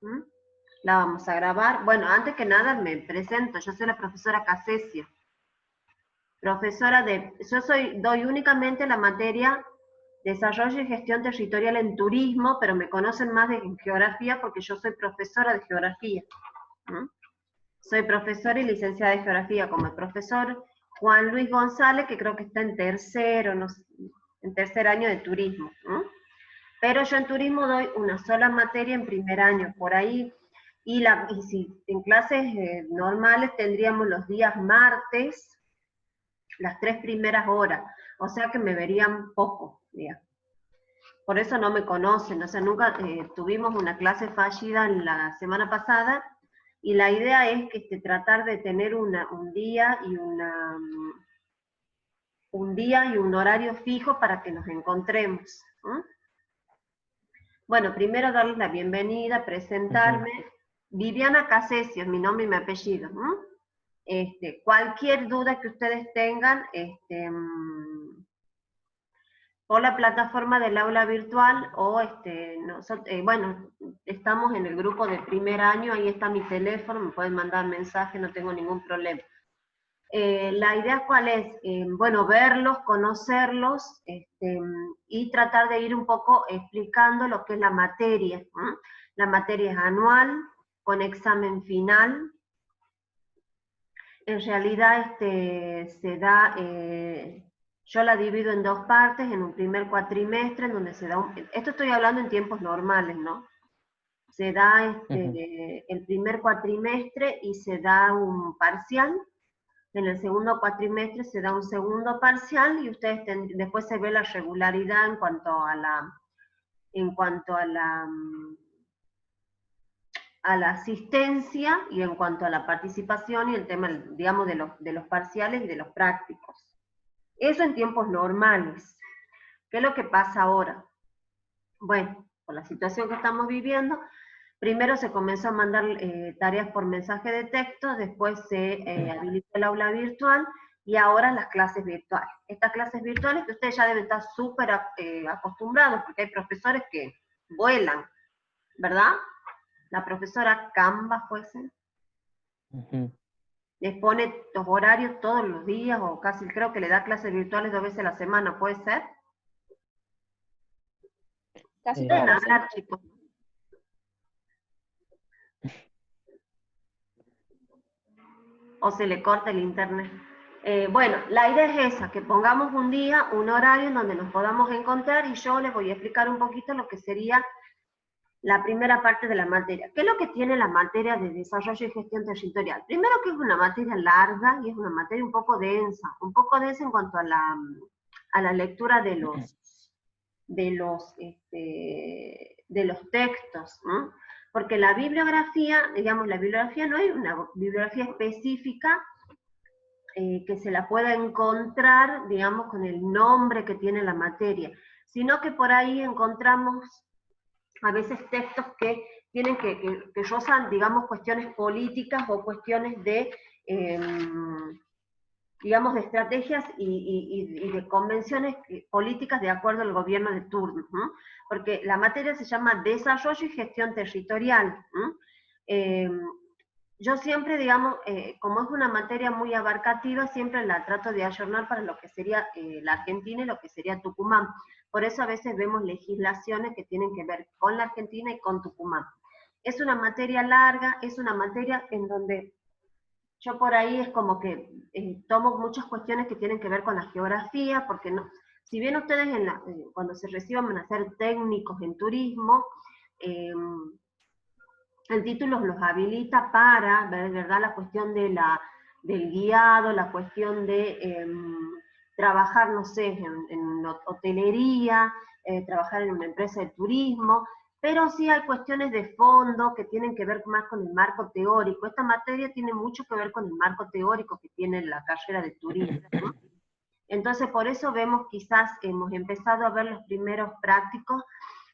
¿Mm? La vamos a grabar. Bueno, antes que nada me presento, yo soy la profesora Casesia. Doy únicamente la materia Desarrollo y Gestión Territorial en Turismo, pero me conocen más en Geografía porque yo soy profesora de Geografía. ¿Mm? Soy profesora y licenciada de Geografía, como el profesor Juan Luis González, que creo que está en tercero, no sé, en tercer año de turismo. Pero yo en turismo doy una sola materia en primer año, por ahí, y si en clases normales tendríamos los días martes, las 3 primeras horas, o sea que me verían poco, digamos. Por eso no me conocen, o sea, nunca tuvimos una clase fallida la semana pasada, y la idea es que tratar de tener un día y un horario fijo para que nos encontremos. Bueno, primero darles la bienvenida, presentarme. Viviana Casesio es mi nombre y mi apellido. Cualquier duda que ustedes tengan, por la plataforma del aula virtual o bueno, estamos en el grupo de primer año, ahí está mi teléfono, me pueden mandar mensaje, no tengo ningún problema. La idea cuál es, bueno, verlos, conocerlos, y tratar de ir un poco explicando lo que es la materia. La materia es anual, con examen final. En realidad se da, yo la divido en 2 partes, en un primer cuatrimestre, en donde se da, esto estoy hablando en tiempos normales, ¿no? Se da el primer cuatrimestre y se da un parcial. En el segundo cuatrimestre se da un segundo parcial y ustedes después se ve la regularidad en cuanto a la asistencia y en cuanto a la participación y el tema, digamos, de los parciales y de los prácticos. Eso en tiempos normales. ¿Qué es lo que pasa ahora? Bueno, por la situación que estamos viviendo, primero se comenzó a mandar tareas por mensaje de texto, después se habilitó el aula virtual y ahora las clases virtuales. Estas clases virtuales que ustedes ya deben estar súper acostumbrados porque hay profesores que vuelan, ¿verdad? La profesora Canva fuese. Les pone los horarios todos los días o casi creo que le da clases virtuales 2 veces a la semana, ¿puede ser? Casi pueden hablar, chicos. O se le corta el internet. Bueno, la idea es esa, que pongamos un día, un horario en donde nos podamos encontrar y yo les voy a explicar un poquito lo que sería la primera parte de la materia. ¿Qué es lo que tiene la materia de desarrollo y gestión territorial? Primero que es una materia larga y es una materia un poco densa en cuanto a la lectura de los textos, ¿no? Porque la bibliografía, digamos, la bibliografía no hay una bibliografía específica que se la pueda encontrar, digamos, con el nombre que tiene la materia, sino que por ahí encontramos a veces textos que tienen que rozan, digamos, cuestiones políticas o cuestiones de, digamos, de estrategias y de convenciones políticas de acuerdo al gobierno de turno, ¿no? Porque la materia se llama Desarrollo y Gestión Territorial. Yo siempre, digamos, como es una materia muy abarcativa, siempre la trato de ayornar para lo que sería la Argentina y lo que sería Tucumán. Por eso a veces vemos legislaciones que tienen que ver con la Argentina y con Tucumán. Es una materia larga, es una materia en donde yo por ahí es como que tomo muchas cuestiones que tienen que ver con la geografía, porque no, si bien ustedes cuando se reciban van a ser técnicos en turismo, el título los habilita para, ¿verdad?, la cuestión del guiado, la cuestión de trabajar, no sé, en hotelería, trabajar en una empresa de turismo, pero sí hay cuestiones de fondo que tienen que ver más con el marco teórico. Esta materia tiene mucho que ver con el marco teórico que tiene la carrera de turismo, ¿no? Entonces, por eso vemos, quizás hemos empezado a ver los primeros prácticos,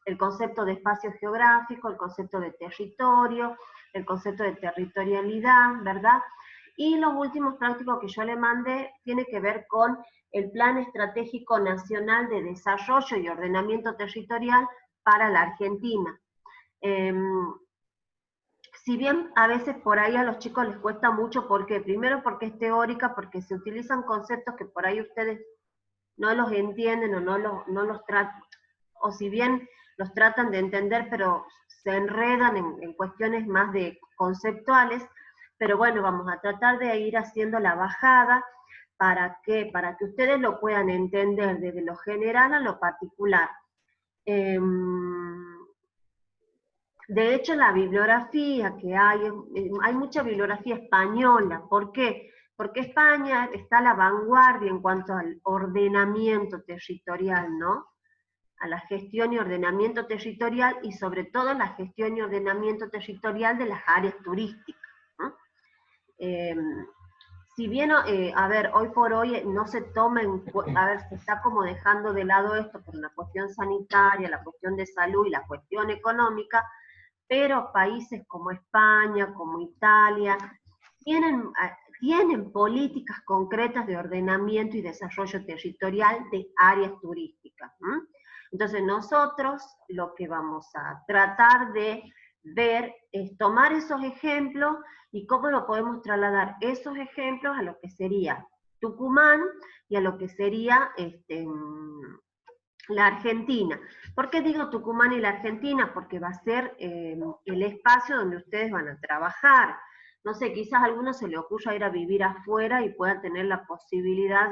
el concepto de espacio geográfico, el concepto de territorio, el concepto de territorialidad, ¿verdad? Y los últimos prácticos que yo le mandé tiene que ver con el Plan Estratégico Nacional de Desarrollo y Ordenamiento Territorial para la Argentina. si bien a veces por ahí a los chicos les cuesta mucho, ¿por qué? Primero porque es teórica, porque se utilizan conceptos que por ahí ustedes no los entienden o no los tratan, o si bien los tratan de entender, pero se enredan en cuestiones más de conceptuales, pero bueno, vamos a tratar de ir haciendo la bajada para que ustedes lo puedan entender desde lo general a lo particular. De hecho, la bibliografía que hay mucha bibliografía española. ¿Por qué? Porque España está a la vanguardia en cuanto al ordenamiento territorial, ¿no? A la gestión y ordenamiento territorial, y sobre todo la gestión y ordenamiento territorial de las áreas turísticas, ¿no? Si bien, a ver, hoy por hoy no se toma a ver, se está como dejando de lado esto por una cuestión sanitaria, la cuestión de salud y la cuestión económica, pero países como España, como Italia, tienen políticas concretas de ordenamiento y desarrollo territorial de áreas turísticas. Entonces nosotros lo que vamos a tratar de ver es tomar esos ejemplos y cómo lo podemos trasladar esos ejemplos a lo que sería Tucumán y a lo que sería la Argentina. ¿Por qué digo Tucumán y la Argentina? Porque va a ser el espacio donde ustedes van a trabajar. No sé, quizás a alguno se le ocurra ir a vivir afuera y pueda tener la posibilidad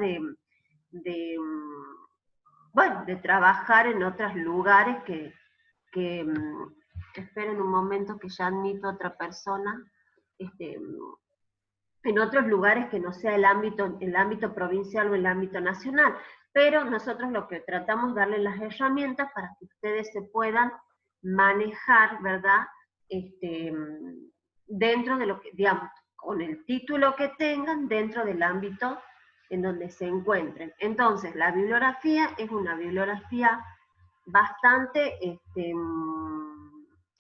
bueno, de trabajar en otros lugares esperen un momento que ya admito a otra persona, en otros lugares que no sea el ámbito provincial o el ámbito nacional, pero nosotros lo que tratamos de darle las herramientas para que ustedes se puedan manejar, ¿verdad? Dentro de lo que, digamos, con el título que tengan, dentro del ámbito en donde se encuentren. Entonces, la bibliografía es una bibliografía bastante,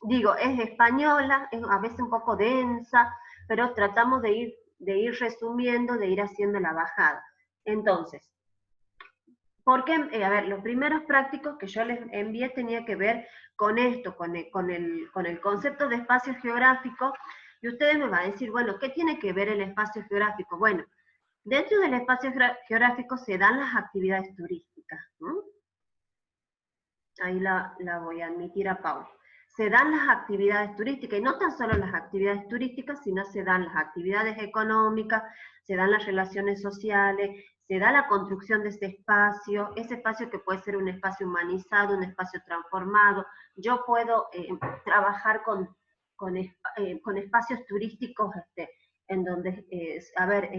digo, es española, es a veces un poco densa, pero tratamos de ir resumiendo, de ir haciendo la bajada. Entonces, porque, a ver, los primeros prácticos que yo les envié tenía que ver con esto, con el concepto de espacio geográfico, y ustedes me van a decir, bueno, ¿qué tiene que ver el espacio geográfico? Bueno, dentro del espacio geográfico se dan las actividades turísticas, ¿no? Ahí la voy a admitir a Paula. Se dan las actividades turísticas, y no tan solo las actividades turísticas, sino se dan las actividades económicas, se dan las relaciones sociales, se da la construcción de ese espacio que puede ser un espacio humanizado, un espacio transformado. Yo puedo trabajar con espacios turísticos en donde, a ver,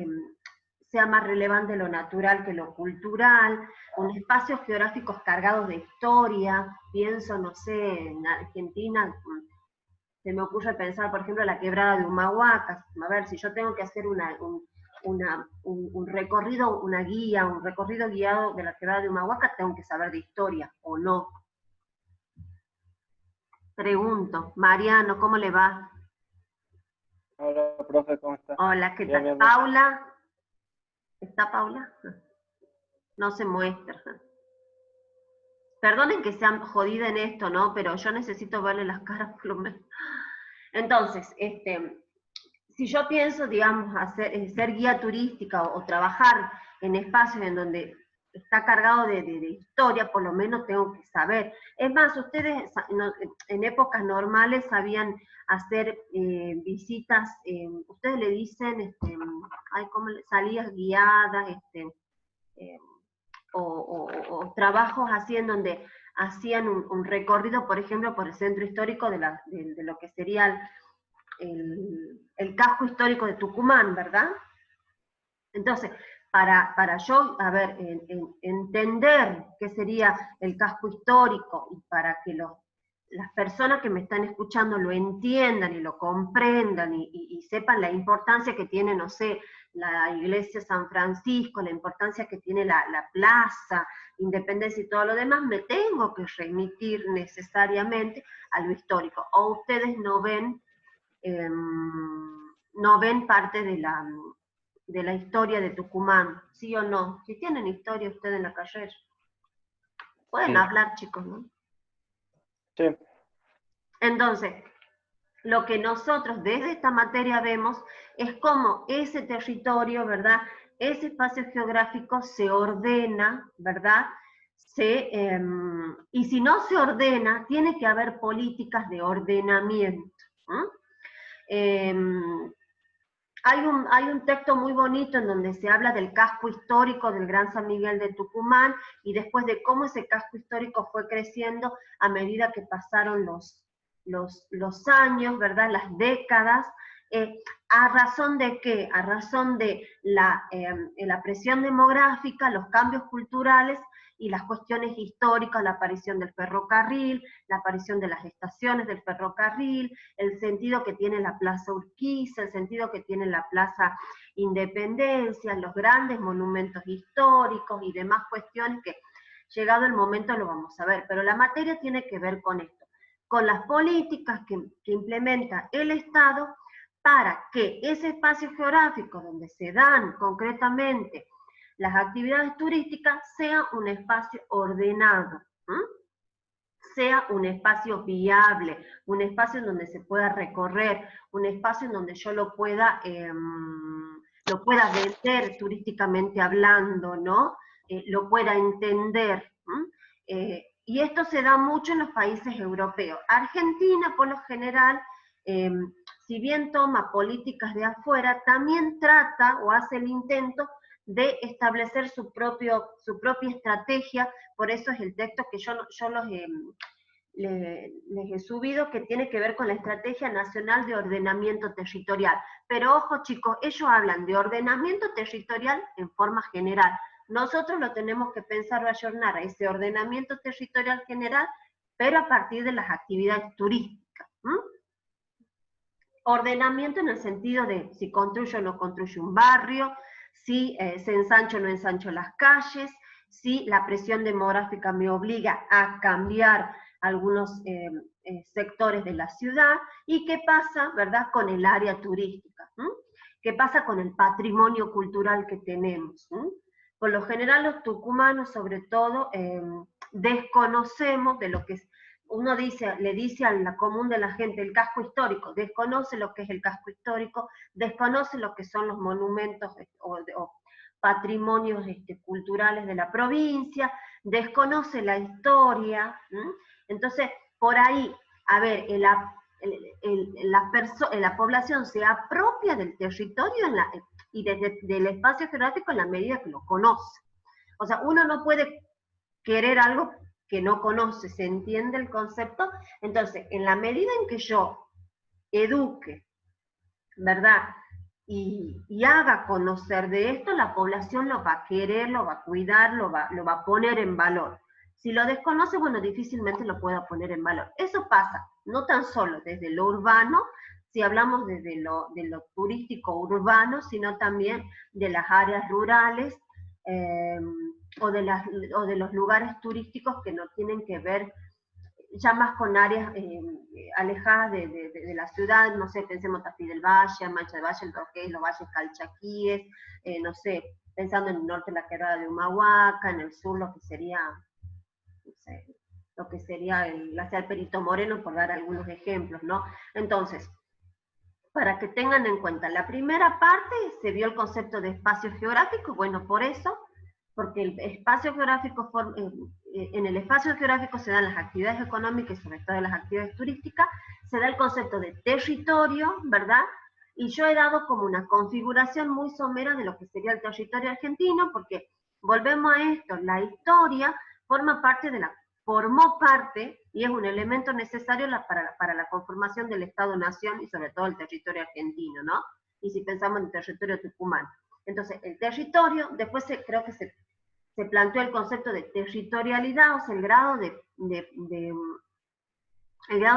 sea más relevante lo natural que lo cultural, con espacios geográficos cargados de historia. Pienso, no sé, en Argentina, se me ocurre pensar, por ejemplo, la quebrada de Humahuaca. A ver, si yo tengo que hacer un recorrido, una guía, un recorrido guiado de la quebrada de Humahuaca, tengo que saber de historia, ¿o no? Pregunto, Mariano, ¿cómo le va? Hola, profe, ¿cómo está? Hola, ¿qué tal? Bien. Paula, ¿está Paula? No se muestra. Perdonen que sea jodida en esto, ¿no? Pero yo necesito verle las caras por lo menos. Entonces, si yo pienso, digamos, ser guía turística o trabajar en espacios en donde está cargado de historia, por lo menos tengo que saber. Es más, ustedes en épocas normales sabían hacer visitas, ustedes le dicen, salidas guiadas, o trabajos así en donde hacían un recorrido, por ejemplo, por el centro histórico de lo que sería el casco histórico de Tucumán, ¿verdad? Entonces, para yo, a ver, entender qué sería el casco histórico y para que las personas que me están escuchando lo entiendan y lo comprendan y sepan la importancia que tiene, no sé, la iglesia San Francisco, la importancia que tiene la plaza, Independencia y todo lo demás, me tengo que remitir necesariamente a lo histórico. O ustedes no ven parte de la historia de Tucumán, ¿sí o no? Si tienen historia ustedes en la carrera, pueden Sí. hablar, chicos, ¿no? Sí. Entonces, lo que nosotros desde esta materia vemos es cómo ese territorio, ¿verdad? Ese espacio geográfico se ordena, ¿verdad? Y si no se ordena, tiene que haber políticas de ordenamiento. ¿Eh? Hay un texto muy bonito en donde se habla del casco histórico del Gran San Miguel de Tucumán y después de cómo ese casco histórico fue creciendo a medida que pasaron los años, ¿verdad? Las décadas. ¿A razón de qué? A razón de la presión demográfica, los cambios culturales y las cuestiones históricas, la aparición del ferrocarril, la aparición de las estaciones del ferrocarril, el sentido que tiene la Plaza Urquiza, el sentido que tiene la Plaza Independencia, los grandes monumentos históricos y demás cuestiones que llegado el momento lo vamos a ver, pero la materia tiene que ver con esto, con las políticas que implementa el Estado para que ese espacio geográfico donde se dan concretamente las actividades turísticas sea un espacio ordenado, sea un espacio viable, un espacio en donde se pueda recorrer, un espacio en donde yo lo pueda vender turísticamente hablando, ¿no? Lo pueda entender. Y esto se da mucho en los países europeos. Argentina, por lo general, si bien toma políticas de afuera, también trata o hace el intento de establecer su propia estrategia. Por eso es el texto que yo les he subido, que tiene que ver con la Estrategia Nacional de Ordenamiento Territorial. Pero ojo chicos, ellos hablan de ordenamiento territorial en forma general. Nosotros lo tenemos que pensar o ayornar a ese ordenamiento territorial general, pero a partir de las actividades turísticas. Ordenamiento en el sentido de si construyo o no construyo un barrio, si se ensancho o no ensancho las calles, si la presión demográfica me obliga a cambiar algunos sectores de la ciudad, y qué pasa, ¿verdad?, con el área turística, qué pasa con el patrimonio cultural que tenemos. Por lo general los tucumanos, sobre todo, desconocemos de lo que es, uno le dice a la común de la gente el casco histórico, desconoce lo que es el casco histórico, desconoce lo que son los monumentos o patrimonios culturales de la provincia, desconoce la historia. Entonces, por ahí, a ver, la población se apropia del territorio y del espacio geográfico en la medida que lo conoce. O sea, uno no puede querer algo que no conoce, ¿se entiende el concepto? Entonces, en la medida en que yo eduque, ¿verdad?, y haga conocer de esto, la población lo va a querer, lo va a cuidar, lo va a poner en valor. Si lo desconoce, bueno, difícilmente lo pueda poner en valor. Eso pasa no tan solo desde lo urbano, si hablamos desde de lo turístico urbano, sino también de las áreas rurales, o de los lugares turísticos que no tienen que ver ya más con áreas alejadas de la ciudad, no sé, pensemos Tafí del Valle, Mancha del Valle, los valles calchaquíes, no sé, pensando en el norte la quebrada de Humahuaca, en el sur lo que sería, no sé, lo que sería el glaciar Perito Moreno, por dar algunos ejemplos, ¿no? Entonces, para que tengan en cuenta, la primera parte se vio el concepto de espacio geográfico, bueno, por eso, porque el espacio geográfico, en el espacio geográfico se dan las actividades económicas y sobre todo las actividades turísticas, se da el concepto de territorio, ¿verdad? Y yo he dado como una configuración muy somera de lo que sería el territorio argentino, porque volvemos a esto, la historia formó parte y es un elemento necesario para la conformación del Estado-Nación y sobre todo el territorio argentino, ¿no? Y si pensamos en el territorio tucumano. Entonces, el territorio, después creo que se planteó el concepto de territorialidad, o sea, el grado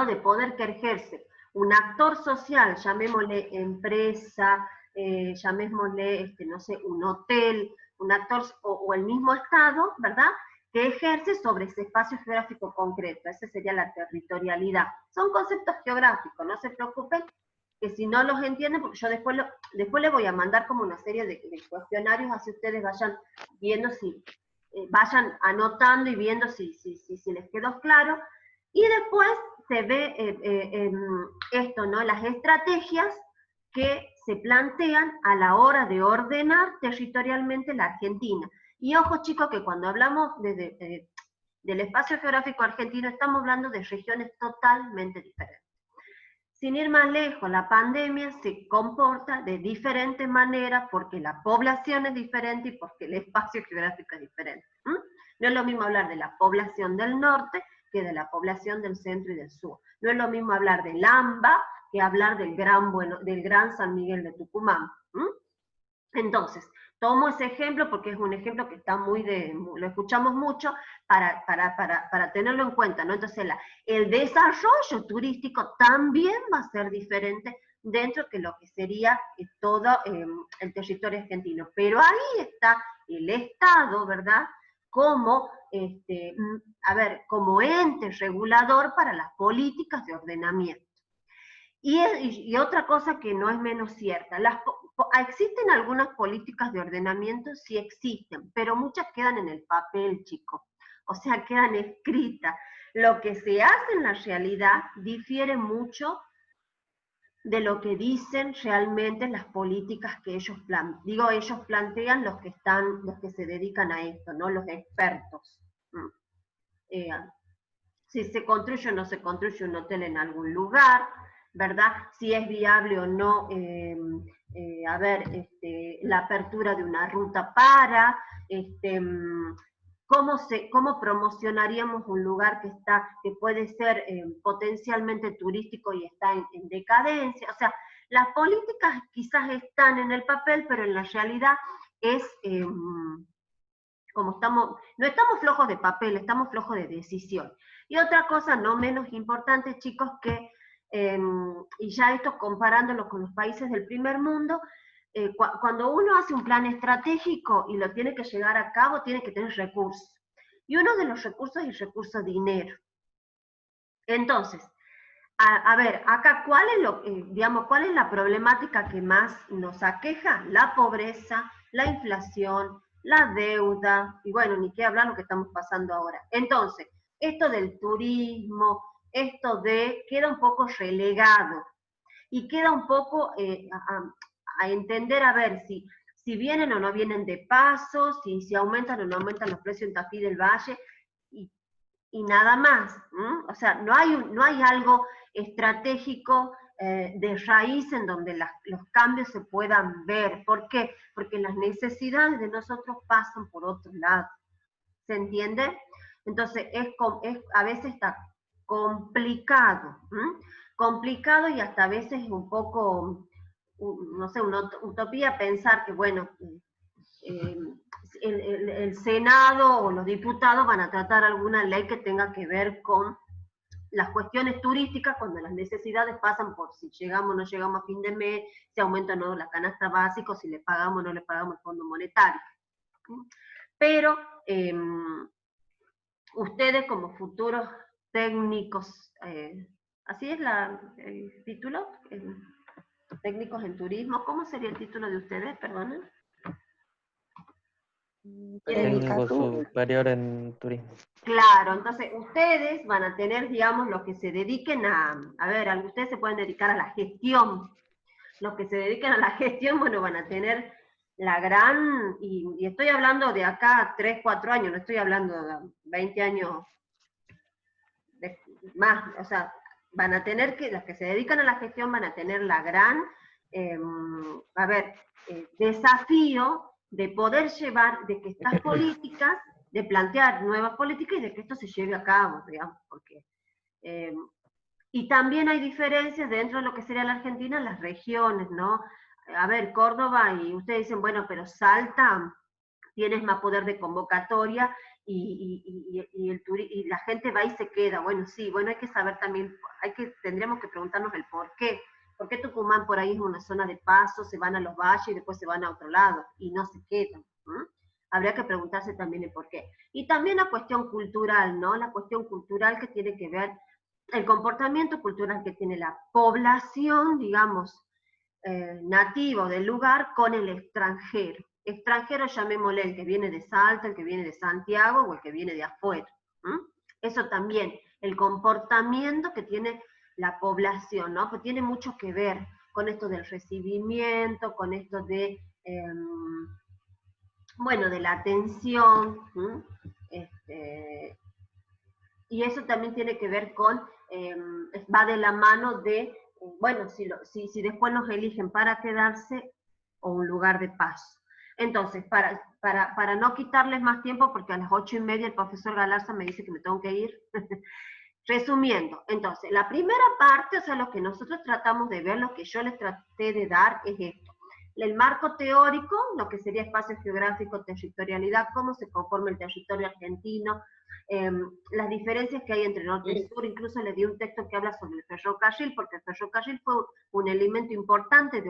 de poder que ejerce un actor social, llamémosle empresa, llamémosle, no sé, un hotel, un actor o el mismo Estado, ¿verdad?, que ejerce sobre ese espacio geográfico concreto. Esa sería la territorialidad. Son conceptos geográficos, no se preocupen, que si no los entienden, porque yo después les voy a mandar como una serie de cuestionarios, así ustedes vayan viendo vayan anotando y viendo si les quedó claro. Y después se ve esto, ¿no? Las estrategias que se plantean a la hora de ordenar territorialmente la Argentina. Y ojo chicos, que cuando hablamos del espacio geográfico argentino, estamos hablando de regiones totalmente diferentes. Sin ir más lejos, la pandemia se comporta de diferente manera porque la población es diferente y porque el espacio geográfico es diferente. No es lo mismo hablar de la población del norte que de la población del centro y del sur. No es lo mismo hablar del AMBA que hablar del Gran San Miguel de Tucumán. Entonces, tomo ese ejemplo porque es un ejemplo que está lo escuchamos mucho para tenerlo en cuenta, ¿no? Entonces, el desarrollo turístico también va a ser diferente dentro de lo que sería todo el territorio argentino. Pero ahí está el Estado, ¿verdad? Como, como ente regulador para las políticas de ordenamiento. Y otra cosa que no es menos cierta, ¿existen algunas políticas de ordenamiento? Sí existen, pero muchas quedan en el papel, chicos. O sea, quedan escritas. Lo que se hace en la realidad difiere mucho de lo que dicen realmente las políticas que ellos plantean. Digo, ellos plantean los que se dedican a esto, ¿no? Los expertos. Si se construye o no se construye un hotel en algún lugar, ¿verdad? Si es viable o no, la apertura de una ruta ¿cómo promocionaríamos un lugar que puede ser potencialmente turístico y está en decadencia? O sea, las políticas quizás están en el papel, pero en la realidad es no estamos flojos de papel, estamos flojos de decisión. Y otra cosa no menos importante, chicos, y ya esto comparándolo con los países del primer mundo, cuando uno hace un plan estratégico y lo tiene que llevar a cabo, tiene que tener recursos. Y uno de los recursos es el recurso dinero. Entonces, a ver, acá, ¿cuál es la problemática que más nos aqueja? La pobreza, la inflación, la deuda, y bueno, ni qué hablar lo que estamos pasando ahora. Entonces, esto del turismo, queda un poco relegado, y queda un poco a entender, a ver, si vienen o no vienen de paso, si aumentan o no aumentan los precios en Tafí del Valle, y nada más. O sea, no hay algo estratégico de raíz en donde los cambios se puedan ver. ¿Por qué? Porque las necesidades de nosotros pasan por otro lado. ¿Se entiende? Entonces, a veces está complicado. Complicado y hasta a veces un poco, no sé, una utopía pensar que, bueno, el Senado o los diputados van a tratar alguna ley que tenga que ver con las cuestiones turísticas cuando las necesidades pasan por si llegamos o no llegamos a fin de mes, si aumenta o no la canasta básica, si le pagamos o no le pagamos el Fondo Monetario. Pero ustedes como futuros técnicos, ¿así es el título? Técnicos en turismo, ¿cómo sería el título de ustedes, perdón? Técnico superior en turismo. Claro, entonces ustedes van a tener, digamos, los que se dediquen a ver, ustedes se pueden dedicar a la gestión. Los que se dediquen a la gestión, bueno, van a tener la gran, y estoy hablando de acá 3, 4 años, no estoy hablando de 20 años más, o sea, los que se dedican a la gestión van a tener la gran, desafío de poder llevar, de que estas políticas, de plantear nuevas políticas y de que esto se lleve a cabo, digamos, porque... y también hay diferencias dentro de lo que sería la Argentina en las regiones, ¿no? A ver, Córdoba, y ustedes dicen, bueno, pero Salta tienes más poder de convocatoria y la gente va y se queda. Bueno, sí, bueno, hay que saber también, tendríamos que preguntarnos el por qué. ¿Por qué Tucumán por ahí es una zona de paso, se van a los valles y después se van a otro lado y no se quedan? Habría que preguntarse también el por qué. Y también la cuestión cultural, ¿no? La cuestión cultural que tiene que ver el comportamiento cultural que tiene la población, digamos, nativo del lugar con el extranjero. Extranjero, llamémosle el que viene de Salta, el que viene de Santiago o el que viene de afuera. Eso también el comportamiento que tiene la población, ¿no? Pues tiene mucho que ver con esto del recibimiento, con esto de, bueno, de la atención, y eso también tiene que ver con, va de la mano de, bueno, si después nos eligen para quedarse o un lugar de paso. Entonces, para no quitarles más tiempo, porque a las 8:30 el profesor Galarza me dice que me tengo que ir, resumiendo, entonces, la primera parte, o sea, lo que nosotros tratamos de ver, lo que yo les traté de dar es esto. El marco teórico, lo que sería espacio geográfico, territorialidad, cómo se conforma el territorio argentino, las diferencias que hay entre norte y sur, incluso les di un texto que habla sobre el ferrocarril, porque el ferrocarril fue un elemento importante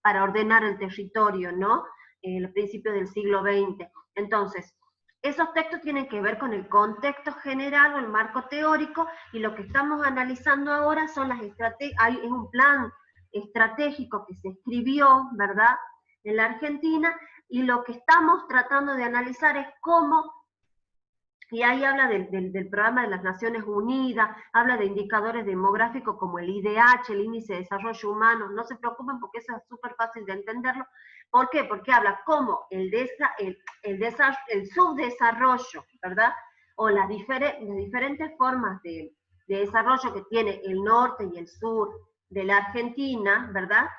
para ordenar el territorio, ¿no? El principio del siglo XX. Entonces, esos textos tienen que ver con el contexto general o el marco teórico, y lo que estamos analizando ahora son las estrategias, es un plan estratégico que se escribió, ¿verdad?, en la Argentina, y lo que estamos tratando de analizar es cómo, y ahí habla del programa de las Naciones Unidas, habla de indicadores demográficos como el IDH, el Índice de Desarrollo Humano, no se preocupen porque eso es súper fácil de entenderlo. ¿Por qué? Porque habla cómo el subdesarrollo, ¿verdad?, o las diferentes formas de desarrollo que tiene el norte y el sur de la Argentina, ¿verdad?,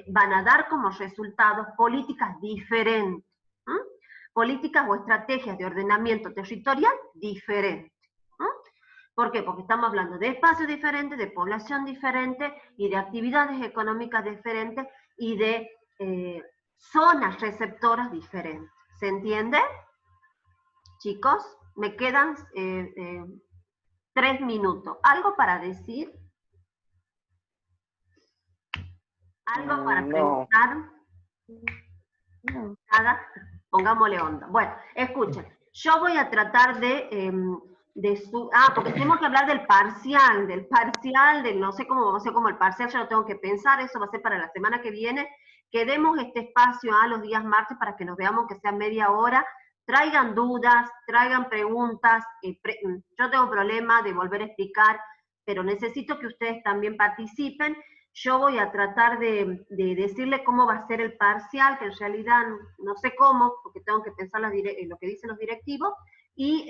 van a dar como resultados políticas diferentes. Políticas o estrategias de ordenamiento territorial diferentes. ¿Por qué? Porque estamos hablando de espacios diferentes, de población diferente y de actividades económicas diferentes y de zonas receptoras diferentes. ¿Se entiende? Chicos, me quedan 3 minutos. ¿Algo para decir? ¿Algo para preguntar? No. Nada, pongámosle onda. Bueno, escuchen, yo voy a tratar porque tenemos que hablar del parcial, no sé cómo el parcial, ya lo tengo que pensar, eso va a ser para la semana que viene. Quedemos este espacio los días martes para que nos veamos, que sea media hora, traigan dudas, traigan preguntas, yo tengo problema de volver a explicar, pero necesito que ustedes también participen. Yo voy a tratar de decirle cómo va a ser el parcial, que en realidad no sé cómo, porque tengo que pensar en lo que dicen los directivos, y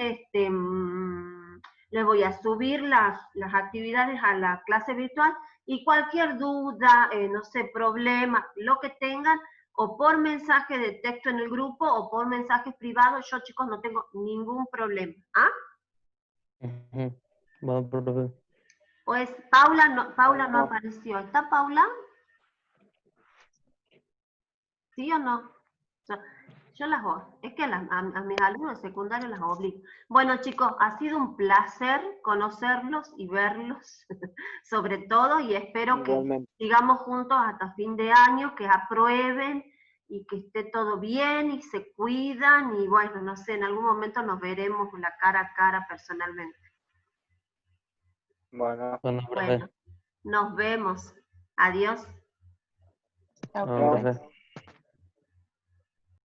les voy a subir las actividades a la clase virtual, y cualquier duda, no sé, problema, lo que tengan, o por mensaje de texto en el grupo, o por mensajes privados, yo, chicos, no tengo ningún problema. ¿Ah? Bueno, profe. Pues Paula no apareció. ¿Está Paula? ¿Sí o no? Yo es que a mis alumnos secundarios las obligo. Bueno, chicos, ha sido un placer conocerlos y verlos, sobre todo, y espero que sigamos juntos hasta fin de año, que aprueben y que esté todo bien y se cuidan, y bueno, no sé, en algún momento nos veremos la cara a cara personalmente. Bueno, nos vemos. Adiós. Profe.